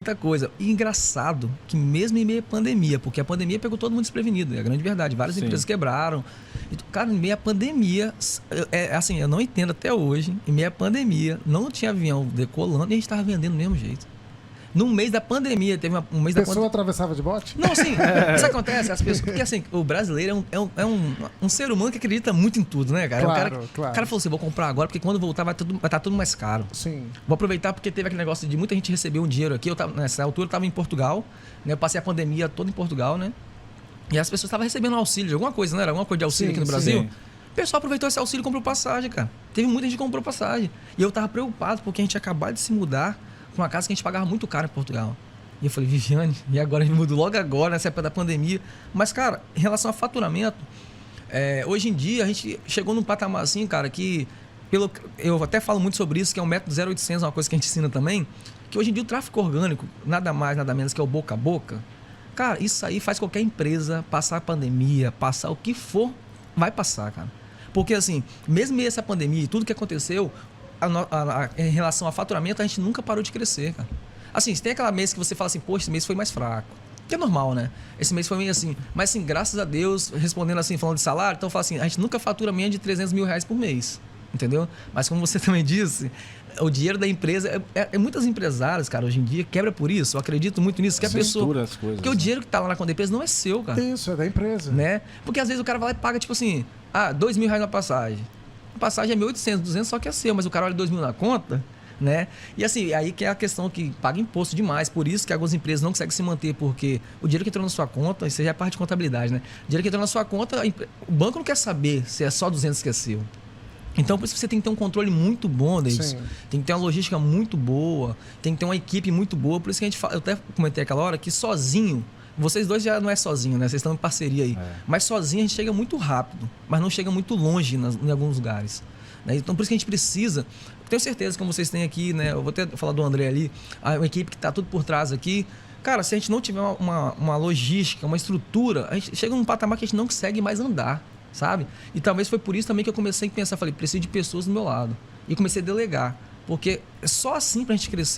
muita coisa. E engraçado que mesmo em meio à pandemia, porque a pandemia pegou todo mundo desprevenido, é a grande verdade. Várias empresas quebraram. Cara, em meio à pandemia, assim, eu não entendo até hoje, em meio à pandemia, não tinha avião decolando e a gente estava vendendo do mesmo jeito. No mês da pandemia, teve um mês da pandemia. A pessoa atravessava de bote? Não, sim. Isso acontece, as pessoas. Porque assim, o brasileiro é um ser humano que acredita muito em tudo, né, cara? Claro, O cara falou assim: vou comprar agora, porque quando voltar vai estar tudo mais caro. Sim. Vou aproveitar porque teve aquele negócio de muita gente receber um dinheiro aqui. Nessa altura eu estava em Portugal, né? Eu passei a pandemia toda em Portugal, né? E as pessoas estavam recebendo auxílio de alguma coisa, né? Era alguma coisa de auxílio aqui no Brasil. Sim. O pessoal aproveitou esse auxílio e comprou passagem, cara. Teve muita gente que comprou passagem. E eu tava preocupado porque a gente tinha acabado de se mudar para uma casa que a gente pagava muito caro em Portugal. E eu falei, Viviane, e agora a gente mudou logo agora, nessa época da pandemia. Mas, cara, em relação a faturamento, hoje em dia a gente chegou num patamar assim, cara, que eu até falo muito sobre isso, que é um método 0800, uma coisa que a gente ensina também, que hoje em dia o tráfego orgânico, nada mais, nada menos que é o boca a boca. Cara, isso aí faz qualquer empresa passar a pandemia, passar o que for, vai passar, cara. Porque assim, mesmo essa pandemia e tudo que aconteceu, em relação a faturamento, a gente nunca parou de crescer, cara. Assim, tem aquela mês que você fala assim, poxa, esse mês foi mais fraco. Que é normal, né? Esse mês foi meio assim. Mas assim, graças a Deus, respondendo assim, falando de salário, então eu falo assim, a gente nunca fatura menos de 300 mil reais por mês. Entendeu? Mas como você também disse, o dinheiro da empresa, muitas empresárias, cara, hoje em dia, quebra por isso. Eu acredito muito nisso, que a pessoa... As coisas, porque o dinheiro que tá lá na conta da empresa não é seu, cara. Isso, é da empresa. Né? Porque às vezes o cara vai lá e paga, tipo assim, 2 mil reais na passagem. A passagem é 1.800, 200 só que é seu, mas o cara olha 2 mil na conta... Né? E assim, aí que é a questão que paga imposto demais, por isso que algumas empresas não conseguem se manter, porque o dinheiro que entrou na sua conta, isso já é parte de contabilidade, né? O dinheiro que entrou na sua conta, o banco não quer saber se é só 200 que é seu. Então, por isso que você tem que ter um controle muito bom disso. Tem que ter uma logística muito boa, tem que ter uma equipe muito boa. Por isso que a gente fala, eu até comentei aquela hora que sozinho, vocês dois já não é sozinho, né? Vocês estão em parceria aí. Mas sozinho a gente chega muito rápido, mas não chega muito longe em alguns lugares. Né? Então, por isso que a gente precisa... Tenho certeza que como vocês têm aqui, né? Eu vou até falar do André ali, a equipe que está tudo por trás aqui. Cara, se a gente não tiver uma logística, uma estrutura, a gente chega num patamar que a gente não consegue mais andar, sabe? E talvez foi por isso também que eu comecei a pensar, falei, preciso de pessoas do meu lado. E comecei a delegar, porque é só assim pra gente crescer.